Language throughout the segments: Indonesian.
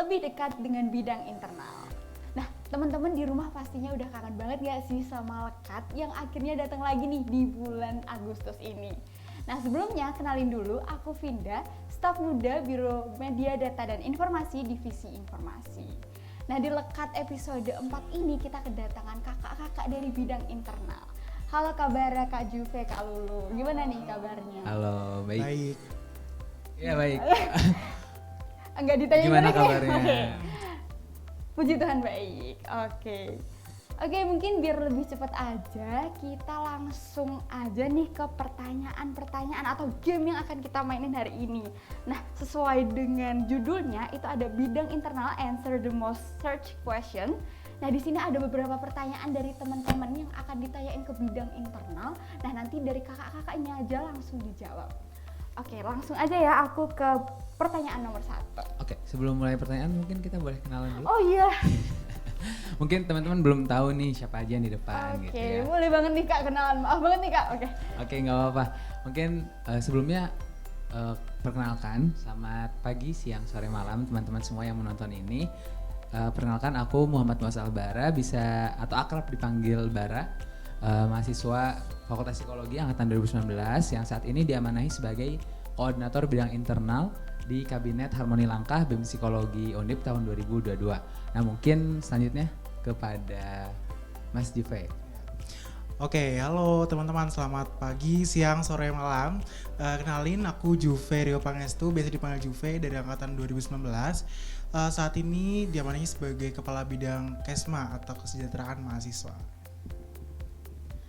lebih dekat dengan bidang internal. Nah, teman-teman di rumah pastinya udah kangen banget gak sih sama Lekat yang akhirnya datang lagi nih di bulan Agustus ini. Nah, sebelumnya kenalin dulu, aku Vinda, staf muda Biro Media Data dan Informasi Divisi Informasi. Nah, di Lekat episode 4 ini kita kedatangan kakak-kakak dari bidang internal. Halo kabar Kak Juve, Kak Lulu, gimana nih kabarnya? Halo, baik. Baik. Iya baik. Enggak ditanya Gimana dulu, kabarnya? Oke. Puji Tuhan baik. Oke, mungkin biar lebih cepat aja, kita langsung aja nih ke pertanyaan-pertanyaan atau game yang akan kita mainin hari ini. Nah, sesuai dengan judulnya itu ada bidang internal, answer the most search question. Nah, di sini ada beberapa pertanyaan dari teman-teman yang akan ditanyain ke bidang internal. Nah, nanti dari kakak-kakaknya aja langsung dijawab. Oke, langsung aja ya aku ke pertanyaan nomor 1. Oke, sebelum mulai pertanyaan mungkin kita boleh kenalan dulu. Oh iya. Mungkin teman-teman belum tahu nih siapa aja yang di depan gitu Oke, ya. boleh banget nih Kak kenalan. Maaf banget nih Kak. Oke, nggak apa-apa. Mungkin sebelumnya perkenalkan, selamat pagi, siang, sore, malam teman-teman semua yang menonton ini. Perkenalkan aku Muhammad Muasal Bara, bisa atau akrab dipanggil Bara. Mahasiswa Fakultas Psikologi angkatan 2019 yang saat ini diamanahi sebagai koordinator bidang internal di Kabinet Harmoni Langkah BEM Psikologi Undip tahun 2022. Nah, mungkin selanjutnya kepada Mas Juve. Oke, halo teman-teman, selamat pagi, siang, sore, malam. Kenalin, aku Juve Rio Pangestu, biasa dipanggil Juve, dari angkatan 2019. Saat ini diamanahi sebagai Kepala Bidang Kesma atau Kesejahteraan Mahasiswa.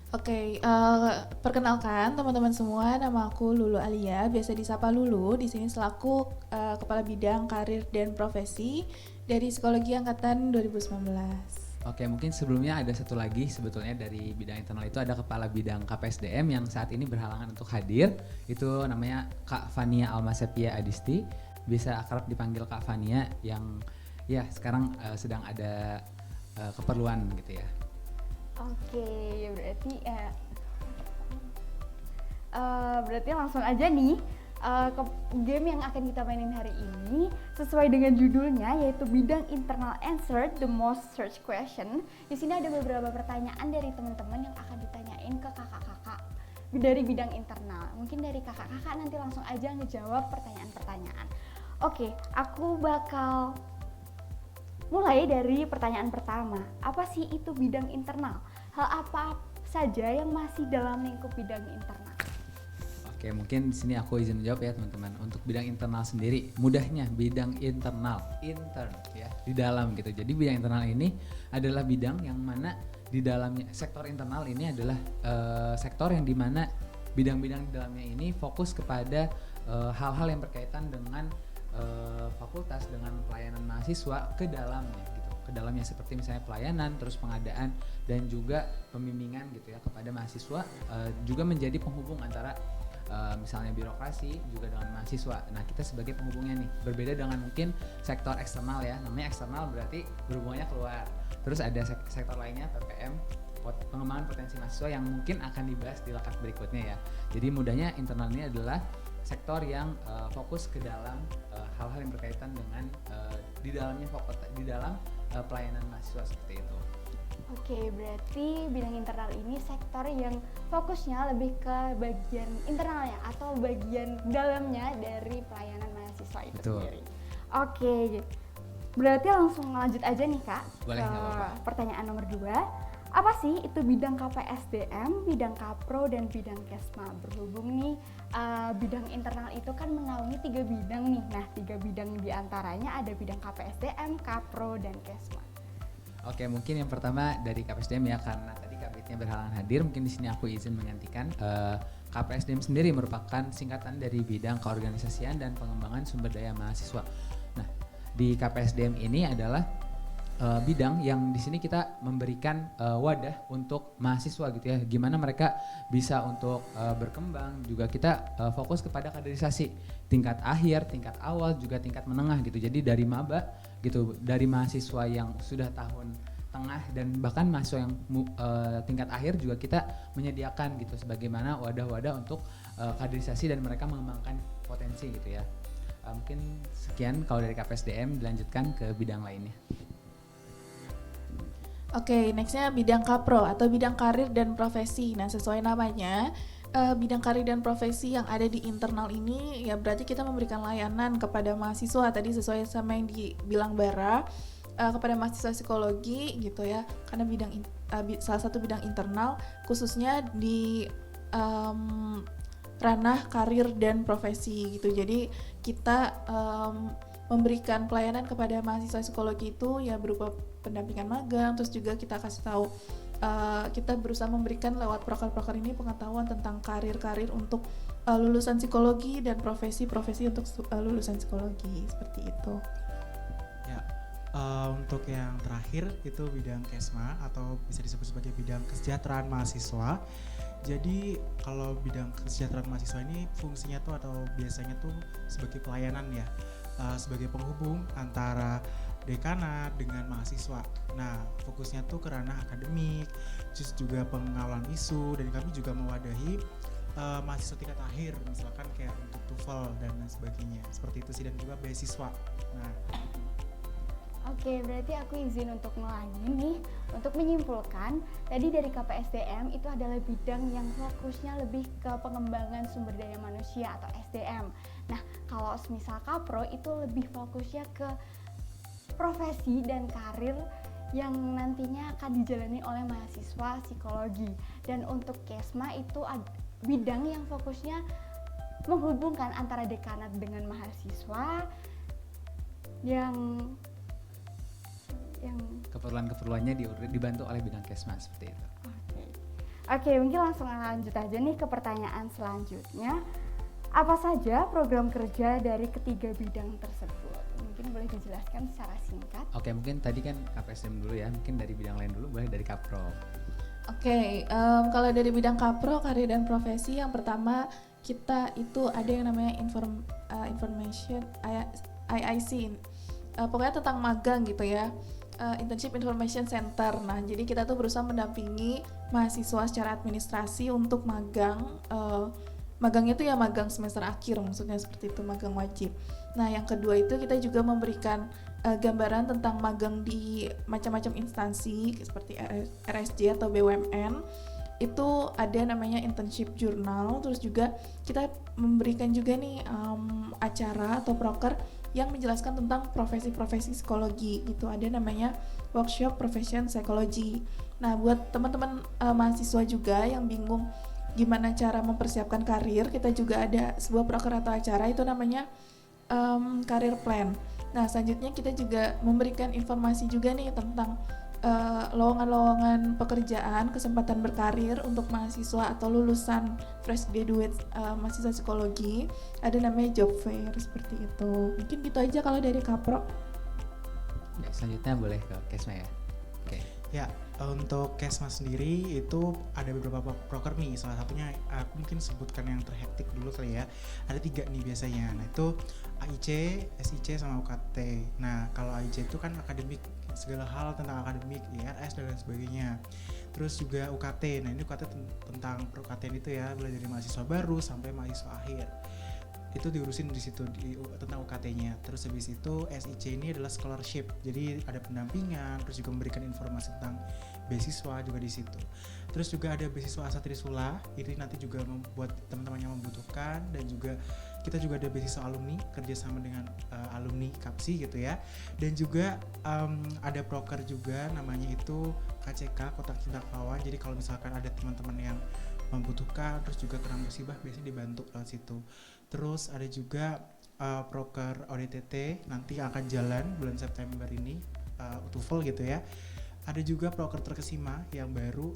Oke, perkenalkan teman-teman semua, nama aku Lulu Alia, biasa disapa Lulu. Di sini selaku Kepala Bidang Karir dan Profesi dari Psikologi Angkatan 2019. Oke, mungkin sebelumnya ada satu lagi sebetulnya dari bidang internal itu ada Kepala Bidang KPSDM yang saat ini berhalangan untuk hadir. Itu namanya Kak Fania Almasepia Adisti, bisa akrab dipanggil Kak Fania yang ya sekarang sedang ada keperluan gitu ya. Oke, berarti langsung aja nih ke game yang akan kita mainin hari ini sesuai dengan judulnya yaitu bidang internal answer the most search question. Di sini ada beberapa pertanyaan dari teman-teman yang akan ditanyain ke kakak-kakak dari bidang internal. Mungkin dari kakak-kakak nanti langsung aja ngejawab pertanyaan-pertanyaan. Oke, aku bakal mulai dari pertanyaan pertama. Apa sih itu bidang internal? Hal apa saja yang masih dalam lingkup bidang internal? Oke, mungkin di sini aku izin jawab ya teman-teman. Untuk bidang internal sendiri, mudahnya bidang internal, intern ya, di dalam gitu. Jadi bidang internal ini adalah bidang yang mana di dalamnya sektor internal ini adalah sektor yang dimana bidang-bidang di dalamnya ini fokus kepada hal-hal yang berkaitan dengan fakultas, dengan pelayanan mahasiswa ke dalamnya gitu. Ke dalamnya seperti misalnya pelayanan, terus pengadaan dan juga pembimbingan gitu ya kepada mahasiswa, juga menjadi penghubung antara misalnya birokrasi juga dengan mahasiswa. Nah, kita sebagai penghubungnya nih, berbeda dengan mungkin sektor eksternal ya. Namanya eksternal berarti berhubungannya keluar. Terus ada sektor lainnya PPM, pengembangan potensi mahasiswa yang mungkin akan dibahas di lekat berikutnya ya. Jadi mudahnya internal ini adalah sektor yang fokus ke dalam hal-hal yang berkaitan dengan di dalamnya di dalam pelayanan mahasiswa seperti itu. Oke, berarti bidang internal ini sektor yang fokusnya lebih ke bagian internalnya atau bagian dalamnya dari pelayanan mahasiswa itu Betul. sendiri. Oke, berarti langsung lanjut aja nih Kak. Boleh, nggak apa-apa. Pertanyaan nomor 2. Apa sih itu bidang KPSDM, bidang Kapro, dan bidang Kesma? Berhubung nih bidang internal itu kan menaungi 3 bidang nih. Nah, 3 bidang diantaranya ada bidang KPSDM, Kapro, dan Kesma. Oke, mungkin yang pertama dari KPSDM ya, karena tadi kabitnya berhalangan hadir, mungkin di sini aku izin menggantikan. KPSDM sendiri merupakan singkatan dari bidang keorganisasian dan pengembangan sumber daya mahasiswa. Nah, di KPSDM ini adalah bidang yang di sini kita memberikan wadah untuk mahasiswa gitu ya, gimana mereka bisa untuk berkembang. Juga kita fokus kepada kaderisasi tingkat akhir, tingkat awal, juga tingkat menengah gitu. Jadi dari maba gitu, dari mahasiswa yang sudah tahun tengah dan bahkan mahasiswa yang tingkat akhir juga kita menyediakan gitu sebagaimana wadah-wadah untuk kaderisasi dan mereka mengembangkan potensi gitu ya. Mungkin sekian kalau dari KPSDM, dilanjutkan ke bidang lainnya. Oke, nextnya bidang kapro atau bidang karir dan profesi. Nah, sesuai namanya, bidang karir dan profesi yang ada di internal ini ya berarti kita memberikan layanan kepada mahasiswa, tadi sesuai sama yang dibilang Bara, kepada mahasiswa psikologi gitu ya, karena salah satu bidang internal khususnya di ranah karir dan profesi gitu. Jadi kita memberikan pelayanan kepada mahasiswa psikologi itu ya berupa pendampingan magang, terus juga kita kasih tahu, kita berusaha memberikan lewat proker-proker ini pengetahuan tentang karir-karir untuk lulusan psikologi dan profesi-profesi untuk lulusan psikologi, seperti itu. Ya, untuk yang terakhir itu bidang KESMA atau bisa disebut sebagai bidang kesejahteraan mahasiswa. Jadi kalau bidang kesejahteraan mahasiswa ini fungsinya tuh atau biasanya tuh sebagai pelayanan ya, sebagai penghubung antara dekanat dengan mahasiswa. Nah, fokusnya tuh ke ranah akademik, terus juga pengawalan isu, dan kami juga mewadahi mahasiswa tingkat akhir, misalkan kayak untuk TOEFL dan lain sebagainya. Seperti itu sih, dan juga beasiswa. Nah, Oke, berarti aku izin untuk ngulangin nih. Untuk menyimpulkan, tadi dari KPSDM itu adalah bidang yang fokusnya lebih ke pengembangan sumber daya manusia atau SDM. Nah, kalau semisal Kapro itu lebih fokusnya ke profesi dan karir yang nantinya akan dijalani oleh mahasiswa psikologi. Dan untuk KESMA itu bidang yang fokusnya menghubungkan antara dekanat dengan mahasiswa yang keperluan-keperluannya dibantu oleh bidang KESMA seperti itu. Oke, mungkin langsung lanjut aja nih ke pertanyaan selanjutnya. Apa saja program kerja dari ketiga bidang tersebut? Mungkin boleh dijelaskan secara singkat. Oke, mungkin tadi kan KPSDM dulu ya, mungkin dari bidang lain dulu, boleh dari Kapro. Oke, kalau dari bidang kapro, karir dan profesi, yang pertama kita itu ada yang namanya information IIC, pokoknya tentang magang gitu ya, Internship Information Center. Nah, jadi kita tuh berusaha mendampingi mahasiswa secara administrasi untuk magang. Magangnya itu ya magang semester akhir, maksudnya seperti itu, magang wajib. Nah, yang kedua itu kita juga memberikan gambaran tentang magang di macam-macam instansi seperti RSJ atau BUMN. Itu ada namanya internship journal, terus juga kita memberikan juga nih acara atau proker yang menjelaskan tentang profesi-profesi psikologi gitu. Ada namanya workshop profession psychology. Nah, buat teman-teman mahasiswa juga yang bingung gimana cara mempersiapkan karir, kita juga ada sebuah proker atau acara itu namanya career plan. Nah, selanjutnya kita juga memberikan informasi juga nih tentang lowongan-lowongan pekerjaan, kesempatan berkarir untuk mahasiswa atau lulusan fresh graduate mahasiswa psikologi. Ada namanya job fair, seperti itu. Mungkin gitu aja kalau dari Kapro. Ya, selanjutnya boleh ke KESMA ya. Oke. ya, untuk KESMA sendiri itu ada beberapa proker nih. Salah satunya aku mungkin sebutkan yang terhektik dulu kali ya. Ada 3 nih biasanya. Nah, itu AIC, SIC sama UKT. Nah, kalau AIC itu kan akademik, segala hal tentang akademik, IRS dan lain sebagainya. Terus juga UKT. Nah, ini UKT tentang UKT itu ya, mulai dari mahasiswa baru sampai mahasiswa akhir. Itu diurusin di situ tentang UKT-nya. Terus habis itu SIC ini adalah scholarship. Jadi ada pendampingan, terus juga memberikan informasi tentang beasiswa juga di situ. Terus juga ada beasiswa Asa Trisula. Ini nanti juga membuat teman-teman yang membutuhkan, dan juga kita juga ada beasiswa alumni kerjasama dengan alumni KAPSI gitu ya. Dan juga ada proker juga namanya itu KCK Kotak Cinta Kawan. Jadi kalau misalkan ada teman-teman yang membutuhkan, terus juga kena musibah, biasanya dibantu lewat situ. Terus ada juga proker ODTT nanti akan jalan bulan September ini, TOEFL gitu ya. Ada juga proker Terkesima yang baru,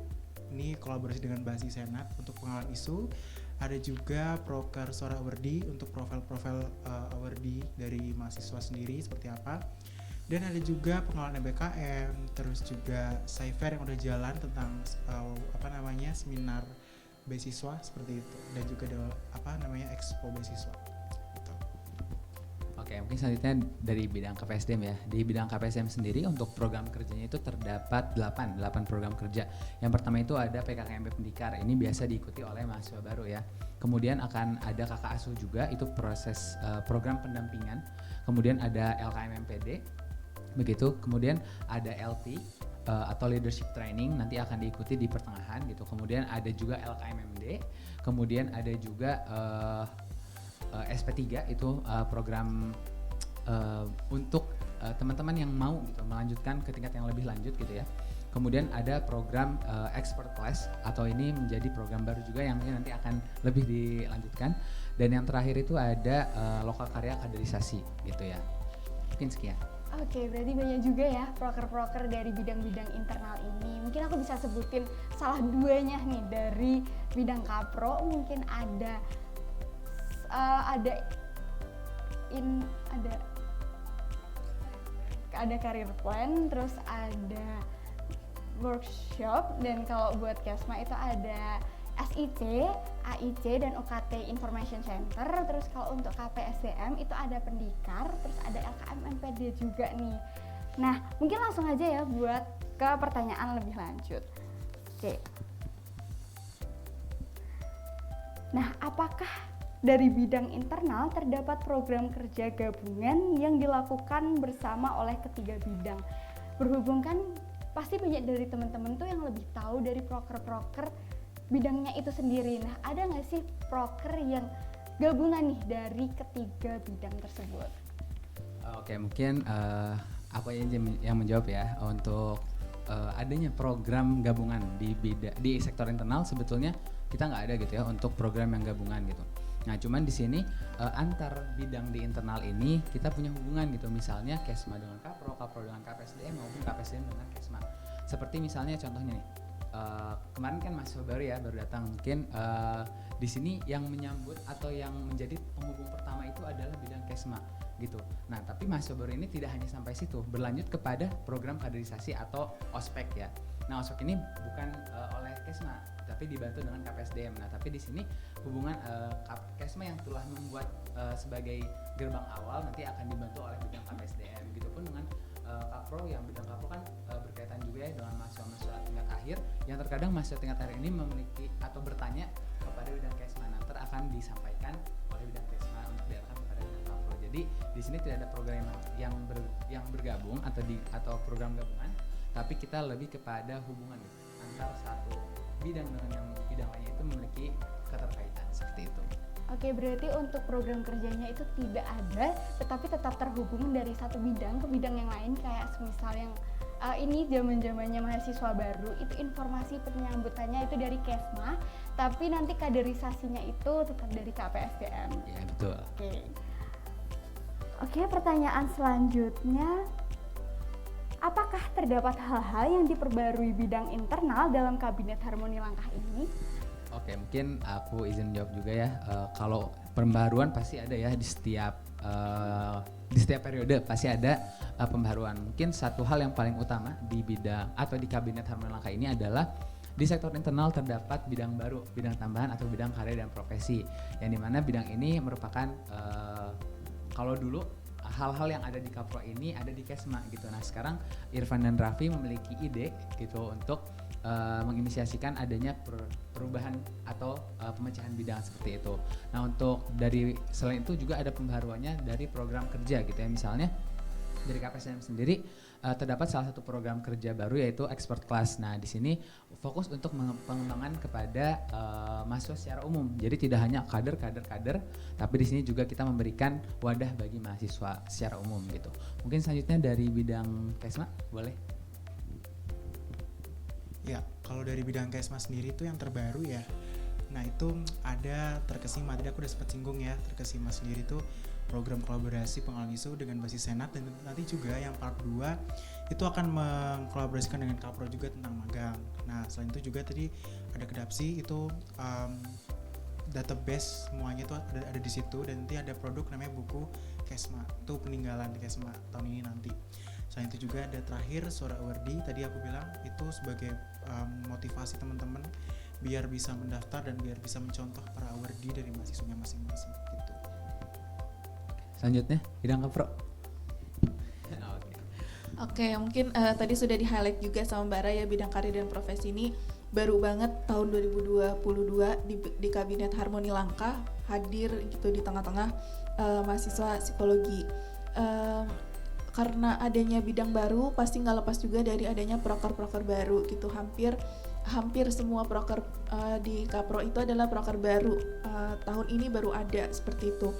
ini kolaborasi dengan Basi Senat untuk pengawalan isu. Ada juga proker Suara Awardee untuk profil-profil awardee dari mahasiswa sendiri seperti apa. Dan ada juga pengelolaan MBKM, terus juga Cyber yang udah jalan tentang seminar beasiswa seperti itu, dan juga ada expo beasiswa gitu. Oke, Oke, mungkin selanjutnya dari bidang KPSDM ya. Di bidang KPSDM sendiri untuk program kerjanya itu terdapat 8 program kerja. Yang pertama itu ada PKKMP Pendikar. Ini biasa diikuti oleh mahasiswa baru ya. Kemudian akan ada kakak asuh juga, itu proses program pendampingan. Kemudian ada LKM-MPD, begitu. Kemudian ada LT atau leadership training, nanti akan diikuti di pertengahan gitu. Kemudian ada juga LKMMD. Kemudian ada juga SP3 itu program untuk teman-teman yang mau gitu melanjutkan ke tingkat yang lebih lanjut gitu ya. Kemudian ada program expert class, atau ini menjadi program baru juga yang nanti akan lebih dilanjutkan. Dan yang terakhir itu ada lokal karya kaderisasi gitu ya. Mungkin sekian. Oke, berarti banyak juga ya proker-proker dari bidang-bidang internal ini. Mungkin aku bisa sebutin salah duanya nih dari bidang kapro. Mungkin ada career plan, terus ada workshop, dan kalau buat Kesma itu ada SIC, AIC, dan UKT Information Center. Terus kalau untuk KPSDM itu ada Pendikar, terus ada LKM MPD juga nih. Nah, mungkin langsung aja ya buat ke pertanyaan lebih lanjut. Oke. Nah, apakah dari bidang internal terdapat program kerja gabungan yang dilakukan bersama oleh ketiga bidang? Berhubung kan pasti banyak dari teman-teman tuh yang lebih tahu dari proker-proker bidangnya itu sendiri. Nah, ada nggak sih proker yang gabungan nih dari ketiga bidang tersebut? Oke, mungkin aku yang menjawab ya. Untuk adanya program gabungan di sektor internal, sebetulnya kita nggak ada gitu ya untuk program yang gabungan gitu. Nah, cuman di sini antar bidang di internal ini kita punya hubungan gitu. Misalnya Kesma dengan Kapro, Kapro dengan KPSDM, maupun KPSDM dengan Kesma. Seperti misalnya contohnya nih, kemarin kan mahasiswa baru ya, baru datang. Mungkin di sini yang menyambut atau yang menjadi penghubung pertama itu adalah bidang Kesma gitu. Nah, tapi mahasiswa baru ini tidak hanya sampai situ, berlanjut kepada program kaderisasi atau ospek ya. Nah, ospek ini bukan oleh Kesma, tapi dibantu dengan KPSDM. Nah, tapi di sini hubungan Kesma yang telah membuat sebagai gerbang awal nanti akan dibantu oleh bidang KPSDM. Begitupun dengan Kapro, yang bidang Kapro kan berkaitan juga ya dengan mahasiswa tingkat akhir, yang terkadang mahasiswa tingkat akhir ini memiliki atau bertanya kepada bidang Kesma. Nanti akan disampaikan oleh bidang Kesma untuk diarahkan kepada bidang Kapro. Jadi di sini tidak ada program yang bergabung atau program gabungan, tapi kita lebih kepada hubungan antar satu bidang dengan yang bidang lainnya itu memiliki keterkaitan seperti itu. Oke, berarti untuk program kerjanya itu tidak ada, tetapi tetap terhubung dari satu bidang ke bidang yang lain. Kayak semisal yang ini zaman-zamannya mahasiswa baru, itu informasi penyambutannya itu dari Kesma, tapi nanti kaderisasinya itu tetap dari KPSDM. Ya, betul. Oke, pertanyaan selanjutnya, apakah terdapat hal-hal yang diperbarui bidang internal dalam Kabinet Harmoni Langkah ini? Oke, mungkin aku izin jawab juga ya. Kalau pembaruan pasti ada ya di setiap periode pasti ada pembaruan. Mungkin satu hal yang paling utama di bidang atau di Kabinet Harmoni Langkah ini adalah di sektor internal terdapat bidang baru, bidang tambahan atau bidang karya dan profesi. Yang dimana bidang ini merupakan kalau dulu hal-hal yang ada di Kapro ini ada di Kesma gitu. Nah, sekarang Irfan dan Raffi memiliki ide gitu untuk menginisiasikan adanya perubahan atau pemecahan bidang seperti itu. Nah, untuk dari selain itu juga ada pembaruannya dari program kerja gitu ya. Misalnya dari KPSDM sendiri terdapat salah satu program kerja baru yaitu expert class. Nah, di sini fokus untuk pengembangan kepada mahasiswa secara umum. Jadi tidak hanya kader, tapi di sini juga kita memberikan wadah bagi mahasiswa secara umum gitu. Mungkin selanjutnya dari bidang Kesma, boleh? Ya, kalau dari bidang Kesma sendiri itu yang terbaru ya. Nah, itu ada Terkesima. Tadi aku udah sempat singgung ya, Terkesima sendiri itu program kolaborasi pengolahan isu dengan basis Senat, dan nanti juga yang part 2 itu akan mengkolaborasikan dengan Kapro juga tentang magang. Nah, selain itu juga tadi ada Kedapsi itu database semuanya itu ada di situ, dan nanti ada produk namanya buku Kesma. Itu peninggalan Kesma tahun ini nanti. Selain itu juga ada terakhir Suara Awardi, tadi aku bilang itu sebagai motivasi teman-teman biar bisa mendaftar dan biar bisa mencontoh para awardi dari mahasiswanya masing-masing gitu. Selanjutnya bidang kapro. Oke. Oke, mungkin tadi sudah di-highlight juga sama Mbak Ra ya, bidang karir dan profesi ini baru banget tahun 2022 di Kabinet Harmoni Langkah hadir gitu di tengah-tengah mahasiswa psikologi. Karena adanya bidang baru pasti nggak lepas juga dari adanya proker-proker baru gitu. Hampir semua proker di Kapro itu adalah proker baru. Tahun ini baru ada seperti itu.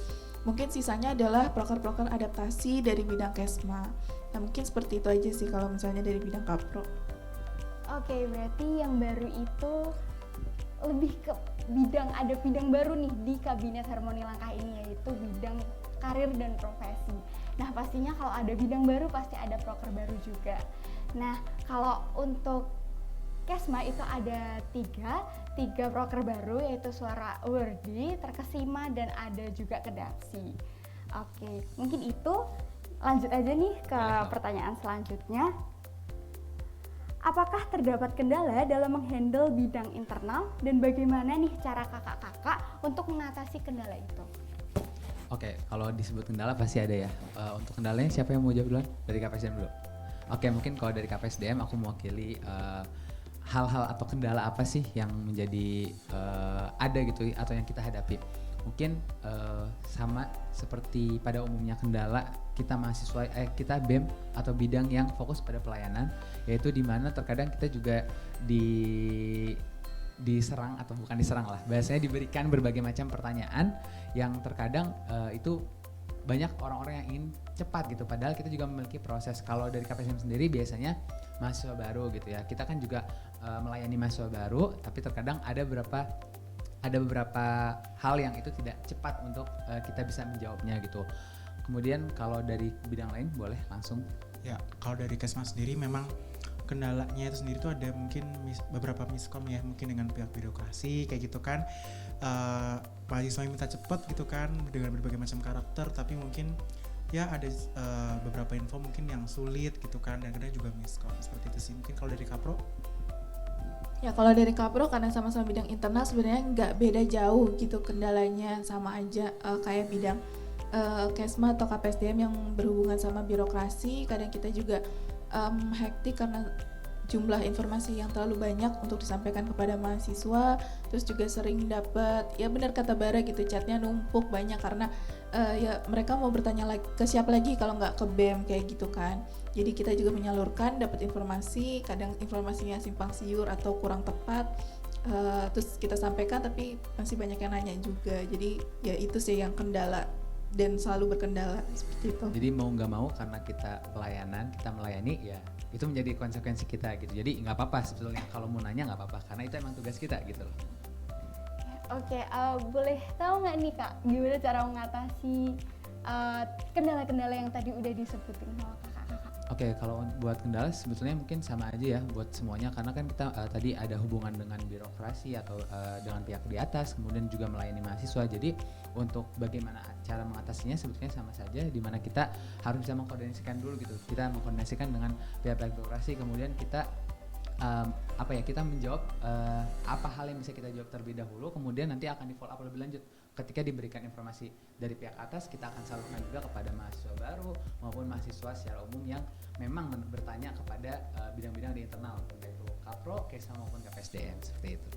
Mungkin sisanya adalah proker-proker adaptasi dari bidang Kesma. Nah mungkin seperti itu aja sih kalau misalnya dari bidang Kapro. Oke, berarti yang baru itu lebih ke ada bidang baru nih di Kabinet Harmoni Langkah ini, yaitu bidang karir dan profesi. Nah pastinya kalau ada bidang baru pasti ada proker baru juga. Nah kalau untuk Kesma itu ada tiga proker baru, yaitu Suara Wordy, Terkesima, dan ada juga Kedapsi. Oke, mungkin itu. Lanjut aja nih ke pertanyaan selanjutnya. Apakah terdapat kendala dalam menghandle bidang internal, dan bagaimana nih cara kakak-kakak untuk mengatasi kendala itu? Oke, kalau disebut kendala pasti ada ya. Untuk kendalanya siapa yang mau jawab duluan? Dari KPSDM dulu. Oke, mungkin kalau dari KPSDM aku mewakili hal-hal atau kendala apa sih yang menjadi ada gitu atau yang kita hadapi. Mungkin sama seperti pada umumnya kendala kita mahasiswa kita BEM atau bidang yang fokus pada pelayanan, yaitu di mana terkadang kita juga diserang atau bukan diserang lah, bahasanya diberikan berbagai macam pertanyaan yang terkadang itu banyak orang-orang yang ingin cepat gitu, padahal kita juga memiliki proses. Kalau dari KPSM sendiri biasanya mahasiswa baru gitu ya, kita kan juga melayani mahasiswa baru, tapi terkadang ada beberapa hal yang itu tidak cepat untuk kita bisa menjawabnya gitu. Kemudian kalau dari bidang lain boleh langsung. Ya, kalau dari Kesma sendiri memang kendalanya itu sendiri tuh ada mungkin beberapa miskom ya, mungkin dengan pihak birokrasi kayak gitu kan. Mahasiswa minta cepat gitu kan dengan berbagai macam karakter, tapi mungkin ya ada beberapa info mungkin yang sulit gitu kan, dan kadang juga miskom seperti itu sih. Mungkin kalau dari Kapro? Ya kalau dari Kapro karena sama-sama bidang internal sebenarnya nggak beda jauh gitu, kendalanya sama aja kayak bidang Kesma atau KPSDM yang berhubungan sama birokrasi. Kadang kita juga hektik karena jumlah informasi yang terlalu banyak untuk disampaikan kepada mahasiswa, terus juga sering dapat, ya benar kata Bara gitu, chatnya numpuk banyak karena ya mereka mau bertanya lagi ke siapa lagi kalau nggak ke BEM kayak gitu kan. Jadi kita juga menyalurkan, dapat informasi, kadang informasinya simpang siur atau kurang tepat, terus kita sampaikan tapi masih banyak yang nanya juga. Jadi ya itu sih yang kendala dan selalu berkendala seperti itu. Jadi mau nggak mau karena kita pelayanan, kita melayani ya itu menjadi konsekuensi kita gitu. Jadi nggak apa-apa sebetulnya kalau mau nanya nggak apa-apa karena itu emang tugas kita gitu loh. Oke, boleh tahu nggak nih Kak, gimana cara mengatasi kendala-kendala yang tadi udah disebutin sama kakak-kakak? Oke, kalau buat kendala sebetulnya mungkin sama aja ya buat semuanya, karena kan kita tadi ada hubungan dengan birokrasi atau dengan pihak di atas, kemudian juga melayani mahasiswa. Jadi untuk bagaimana cara mengatasinya sebetulnya sama saja, di mana kita harus bisa mengkoordinasikan dulu gitu. Kita mengkoordinasikan dengan pihak birokrasi, kemudian kita kita menjawab apa hal yang bisa kita jawab terlebih dahulu, kemudian nanti akan di follow up lebih lanjut. Ketika diberikan informasi dari pihak atas, kita akan salurkan juga kepada mahasiswa baru maupun mahasiswa secara umum yang memang bertanya kepada bidang-bidang di internal, baik itu Kapro, Kesma maupun KPSDM seperti itu.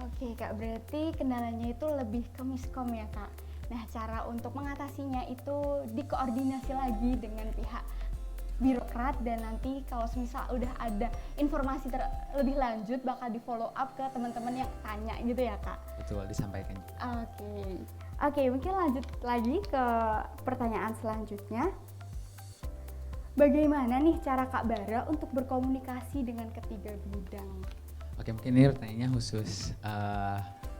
Oke Kak, berarti kendalanya itu lebih ke miskom ya Kak. Nah cara untuk mengatasinya itu dikoordinasi lagi dengan pihak birokrat, dan nanti kalau misal udah ada informasi lebih lanjut bakal di follow up ke teman-teman yang tanya gitu ya Kak. Betul, disampaikan. Oke, mungkin lanjut lagi ke pertanyaan selanjutnya. Bagaimana nih cara Kak Bara untuk berkomunikasi dengan ketiga bidang? Oke, mungkin ini pertanyaannya khusus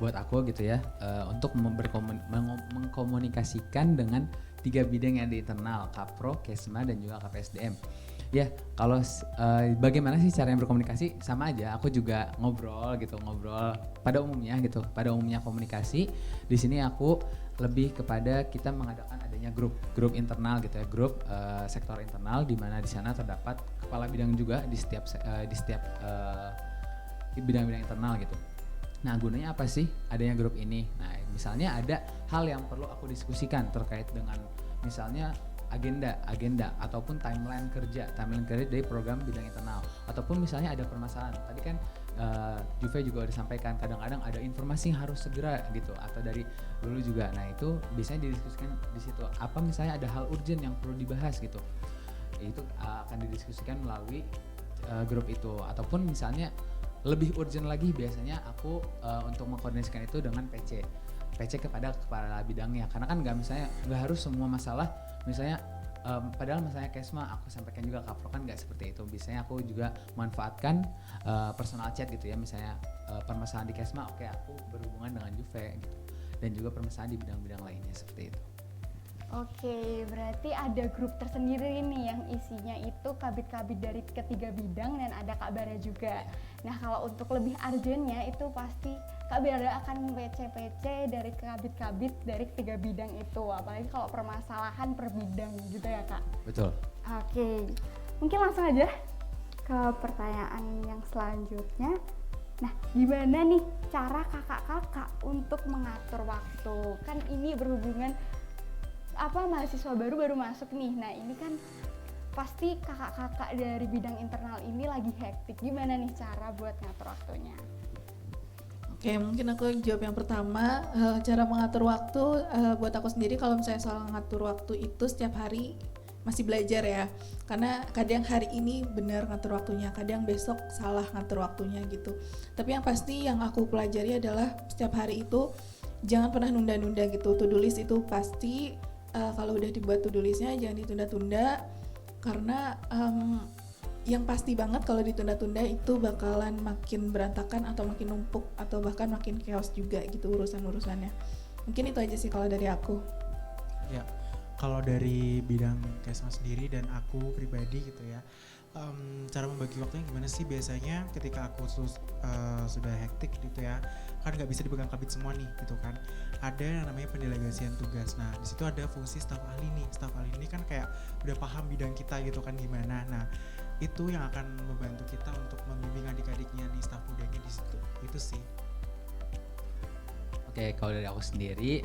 buat aku gitu ya, untuk mengkomunikasikan dengan tiga bidang yang di internal, Kapro, Kesma, dan juga KPSDM. Ya, kalau bagaimana sih caranya berkomunikasi? Sama aja, aku juga ngobrol pada umumnya gitu, pada umumnya komunikasi. Di sini aku lebih kepada kita mengadakan adanya grup internal gitu ya, grup sektor internal, di mana di sana terdapat kepala bidang juga di setiap bidang-bidang internal gitu. Nah, gunanya apa sih adanya grup ini? Nah, misalnya ada hal yang perlu aku diskusikan terkait dengan misalnya agenda ataupun timeline kerja dari program bidang internal, ataupun misalnya ada permasalahan tadi kan Juve juga udah sampaikan kadang-kadang ada informasi yang harus segera gitu atau dari dulu juga. Nah itu biasanya didiskusikan di situ, apa misalnya ada hal urgent yang perlu dibahas gitu, itu akan didiskusikan melalui grup itu. Ataupun misalnya lebih urgent lagi biasanya aku untuk mengkoordinasikan itu dengan PC kepada kepala bidangnya, karena kan nggak harus semua masalah misalnya padahal misalnya Kesma aku sampaikan juga ke Kapro kan nggak seperti itu. Biasanya aku juga manfaatkan personal chat gitu ya, misalnya permasalahan di Kesma oke, aku berhubungan dengan Juve gitu, dan juga permasalahan di bidang-bidang lainnya seperti itu. Oke, berarti ada grup tersendiri nih yang isinya itu kabit-kabit dari ketiga bidang dan ada Kak Bara juga. Nah, kalau untuk lebih urgentnya itu pasti Kak Bara akan PC dari kabit-kabit dari ketiga bidang itu. Apalagi kalau permasalahan per bidang gitu ya Kak. Betul. Oke, mungkin langsung aja ke pertanyaan yang selanjutnya. Nah, gimana nih cara kakak-kakak untuk mengatur waktu? Kan ini berhubungan mahasiswa baru masuk nih. Nah ini kan pasti kakak-kakak dari bidang internal ini lagi hektik. Gimana nih cara buat ngatur waktunya? Oke, mungkin aku jawab yang pertama. Cara mengatur waktu buat aku sendiri, kalau misalnya soal ngatur waktu itu setiap hari masih belajar ya, karena kadang hari ini benar ngatur waktunya, kadang besok salah ngatur waktunya gitu. Tapi yang pasti yang aku pelajari adalah setiap hari itu jangan pernah nunda-nunda gitu. To-do list itu pasti kalau udah dibuat to-do listnya jangan ditunda-tunda, karena yang pasti banget kalau ditunda-tunda itu bakalan makin berantakan atau makin numpuk atau bahkan makin chaos juga gitu urusan-urusannya. Mungkin itu aja sih kalau dari aku. Ya, kalau dari bidang Kesma sendiri dan aku pribadi gitu ya, cara membagi waktunya gimana sih? Biasanya ketika aku sudah hektik gitu ya, kan nggak bisa dipegang kabit semua nih gitu kan. Ada yang namanya pendelegasian tugas. Nah di situ ada fungsi staf ahli nih. Staf ahli ini kan kayak udah paham bidang kita gitu kan gimana. Nah itu yang akan membantu kita untuk membimbing adik-adiknya nih, staf mudanya di situ. Itu sih. Oke, kalau dari aku sendiri,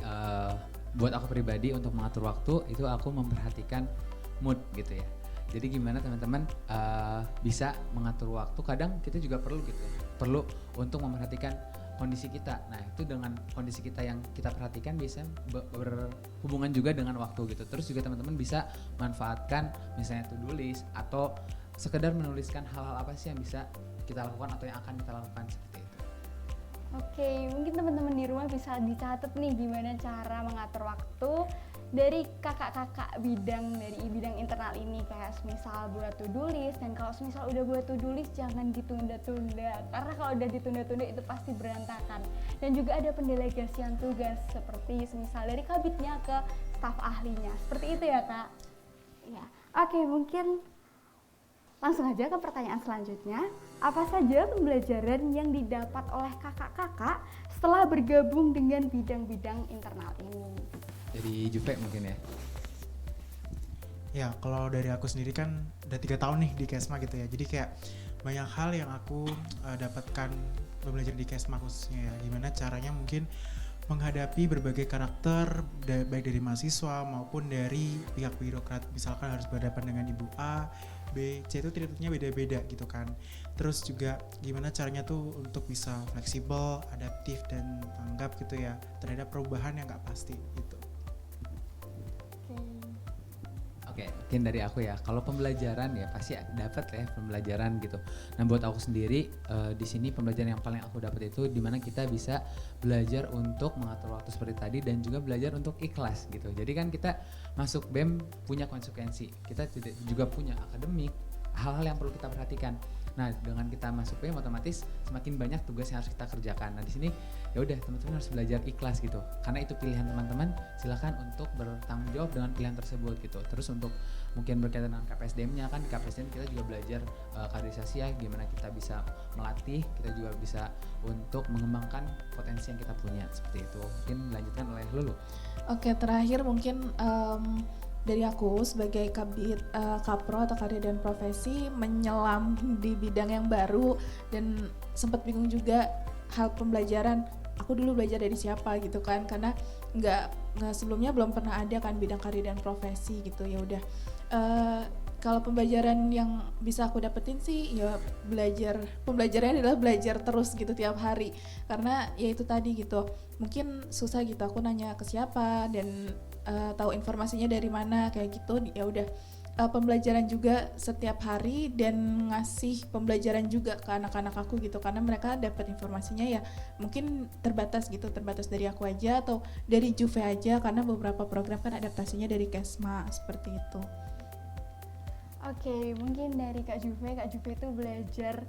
buat aku pribadi untuk mengatur waktu itu aku memperhatikan mood gitu ya. Jadi gimana teman-teman bisa mengatur waktu, kadang kita juga perlu gitu ya, perlu untuk memperhatikan kondisi kita. Nah itu dengan kondisi kita yang kita perhatikan bisa berhubungan juga dengan waktu gitu. Terus juga teman-teman bisa manfaatkan misalnya to-do list atau sekedar menuliskan hal-hal apa sih yang bisa kita lakukan atau yang akan kita lakukan seperti itu. Oke, mungkin teman-teman di rumah bisa dicatat nih gimana cara mengatur waktu dari kakak-kakak dari bidang internal ini, kayak misal buat to-do list, dan kalau misal udah buat to-do list jangan ditunda-tunda, karena kalau udah ditunda-tunda itu pasti berantakan. Dan juga ada pendelegasian tugas seperti misal dari kabitnya ke staf ahlinya, seperti itu ya Kak. Ya, oke, mungkin langsung aja ke pertanyaan selanjutnya. Apa saja pembelajaran yang didapat oleh kakak-kakak setelah bergabung dengan bidang-bidang internal ini? Dari Juve mungkin ya. Ya kalau dari aku sendiri kan udah 3 tahun nih di Kesma gitu ya. Jadi kayak banyak hal yang aku dapatkan belajar di Kesma khususnya ya. Gimana caranya mungkin menghadapi berbagai karakter baik dari mahasiswa maupun dari pihak birokrat. Misalkan harus berhadapan dengan ibu A, B, C itu treatmentnya beda-beda gitu kan. Terus juga gimana caranya tuh untuk bisa fleksibel, adaptif dan tanggap gitu ya terhadap perubahan yang gak pasti gitu. Oke, mungkin dari aku ya. Kalau pembelajaran ya pasti dapat ya pembelajaran gitu. Nah, buat aku sendiri di sini pembelajaran yang paling aku dapat itu dimana kita bisa belajar untuk mengatur waktu seperti tadi dan juga belajar untuk ikhlas gitu. Jadi kan kita masuk BEM punya konsekuensi. Kita juga punya akademik, hal-hal yang perlu kita perhatikan. Nah, dengan kita masuk BEM otomatis semakin banyak tugas yang harus kita kerjakan. Nah, di sini ya udah teman-teman harus belajar ikhlas gitu. Karena itu pilihan teman-teman, silakan untuk bertanggung jawab dengan pilihan tersebut gitu. Terus untuk mungkin berkaitan dengan KPSDM-nya kan, di KPSDM kita juga belajar kaderisasi ya, gimana kita bisa melatih, kita juga bisa untuk mengembangkan potensi yang kita punya seperti itu. Mungkin dilanjutkan oleh Lulu. Oke, terakhir mungkin dari aku sebagai kabit kapro atau karir dan profesi menyelam di bidang yang baru dan sempat bingung juga hal pembelajaran. Aku dulu belajar dari siapa gitu kan, karena nggak sebelumnya belum pernah ada kan bidang karir dan profesi gitu. Ya udah, kalau pembelajaran yang bisa aku dapetin sih ya pembelajarannya adalah belajar terus gitu tiap hari, karena ya itu tadi gitu, mungkin susah gitu aku nanya ke siapa dan tahu informasinya dari mana kayak gitu. Ya udah, pembelajaran juga setiap hari dan ngasih pembelajaran juga ke anak-anak aku gitu, karena mereka dapat informasinya ya mungkin terbatas gitu, terbatas dari aku aja atau dari Juve aja, karena beberapa program kan adaptasinya dari Kesma seperti itu. Oke, mungkin dari Kak Juve itu belajar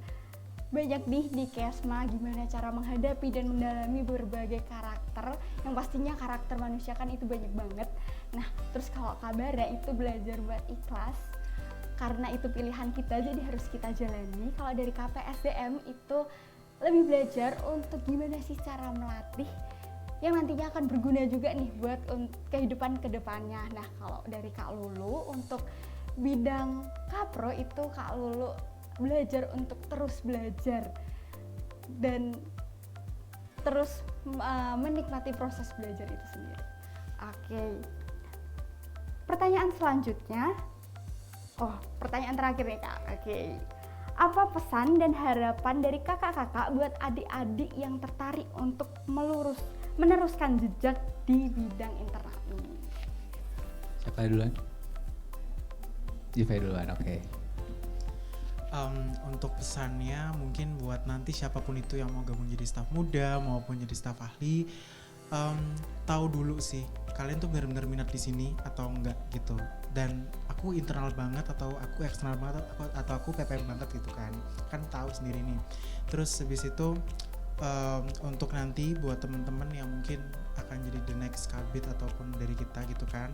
banyak nih di Kesma gimana cara menghadapi dan mendalami berbagai karakter, yang pastinya karakter manusia kan itu banyak banget. Nah, terus kalau Kak Bara itu belajar buat ikhlas, karena itu pilihan kita jadi harus kita jalani. Kalau dari KPSDM itu lebih belajar untuk gimana sih cara melatih yang nantinya akan berguna juga nih buat kehidupan kedepannya. Nah, kalau dari Kak Lulu untuk bidang Kapro itu Kak Lulu belajar untuk terus belajar dan terus menikmati proses belajar itu sendiri. Oke. Pertanyaan selanjutnya, pertanyaan terakhir nih Kak. Oke. Apa pesan dan harapan dari kakak-kakak buat adik-adik yang tertarik untuk meneruskan jejak di bidang internal ini? Siapa duluan? Juve duluan, oke. Untuk pesannya mungkin buat nanti siapapun itu yang mau gabung jadi staf muda maupun jadi staf ahli, tahu dulu sih kalian tuh benar-benar minat di sini atau enggak gitu. Dan aku internal banget atau aku eksternal banget atau aku PPM banget gitu kan tahu sendiri nih. Terus habis itu untuk nanti buat teman-teman yang mungkin akan jadi the next kabit ataupun dari kita gitu kan,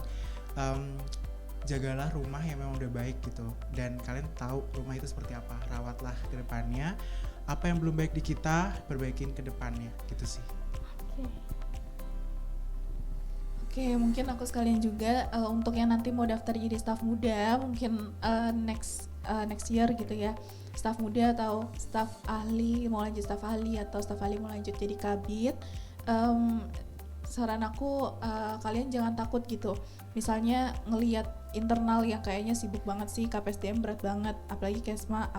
jagalah rumah yang memang udah baik gitu, dan kalian tahu rumah itu seperti apa, rawatlah ke depannya, apa yang belum baik di kita perbaikin ke depannya gitu sih. Oke, mungkin aku sekalian juga untuk yang nanti mau daftar jadi staf muda, mungkin next year gitu ya, staf muda atau staf ahli mau lanjut staf ahli atau staf ahli mau lanjut jadi kabit, saran aku kalian jangan takut gitu. Misalnya ngelihat internal yang kayaknya sibuk banget sih, KPSDM berat banget, apalagi Kesma,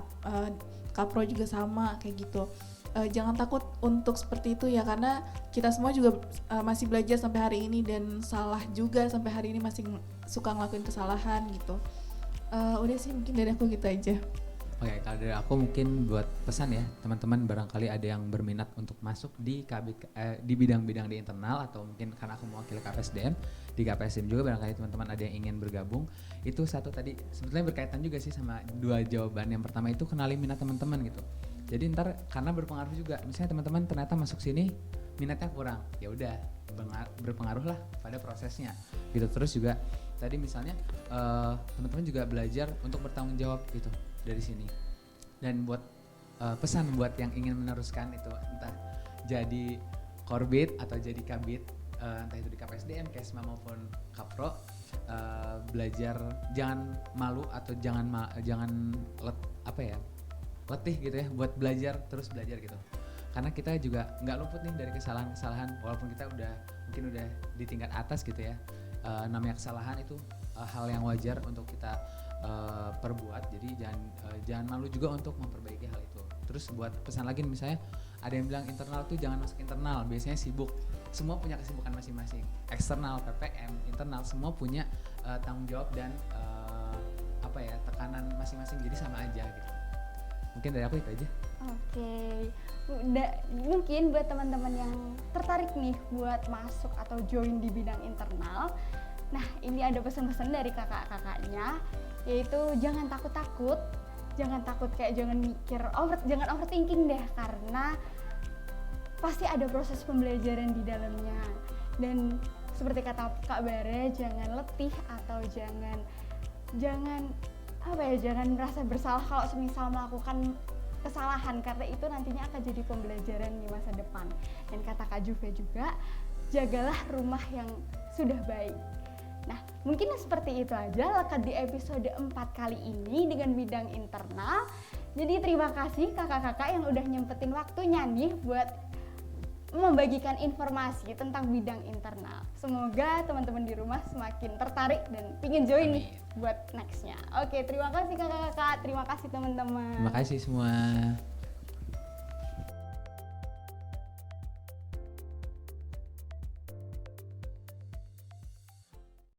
Kapro juga sama kayak gitu. Jangan takut untuk seperti itu ya, karena kita semua juga masih belajar sampai hari ini dan salah juga sampai hari ini, masih suka ngelakuin kesalahan gitu. Udah sih mungkin dari aku gitu aja. Oke, kalau dari aku mungkin buat pesan ya, teman-teman barangkali ada yang berminat untuk masuk di di bidang-bidang di internal, atau mungkin karena aku mewakili KPSDM, di KPSDM juga barangkali teman-teman ada yang ingin bergabung. Itu satu tadi sebetulnya berkaitan juga sih sama dua jawaban. Yang pertama itu kenali minat teman-teman gitu. Jadi ntar karena berpengaruh juga, misalnya teman-teman ternyata masuk sini minatnya kurang, ya udah berpengaruh lah pada prosesnya gitu. Terus juga tadi misalnya teman-teman juga belajar untuk bertanggung jawab gitu dari sini. Dan buat pesan buat yang ingin meneruskan itu, entah jadi korbit atau jadi kabit, entah itu di KPSDM, Kesma maupun Kapro, belajar jangan malu atau jangan letih gitu ya, buat belajar, terus belajar gitu. Karena kita juga nggak luput nih dari kesalahan-kesalahan, walaupun kita mungkin udah di tingkat atas gitu ya. Namanya kesalahan itu hal yang wajar untuk kita perbuat, jadi jangan malu juga untuk memperbaiki hal itu. Terus buat pesan lagi misalnya ada yang bilang internal tuh jangan masuk internal, biasanya sibuk. Semua punya kesibukan masing-masing, eksternal, PPM, internal, semua punya tanggung jawab dan tekanan masing-masing, jadi sama aja gitu. Mungkin dari aku itu aja. Oke, mungkin buat teman-teman yang tertarik nih buat masuk atau join di bidang internal, nah ini ada pesan-pesan dari kakak-kakaknya, yaitu jangan takut, jangan jangan overthinking deh, karena pasti ada proses pembelajaran di dalamnya. Dan seperti kata Kak Bara, jangan letih atau jangan merasa bersalah kalau semisal melakukan kesalahan, karena itu nantinya akan jadi pembelajaran di masa depan. Dan kata Kak Juve juga, jagalah rumah yang sudah baik. Nah, mungkin seperti itu aja lekat di episode 4 kali ini dengan bidang internal. Jadi terima kasih kakak-kakak yang udah nyempetin waktunya nih buat membagikan informasi tentang bidang internal. Semoga teman-teman di rumah semakin tertarik dan pingin join nih buat nextnya. Oke, terima kasih kakak-kakak, terima kasih teman-teman. Terima kasih semua.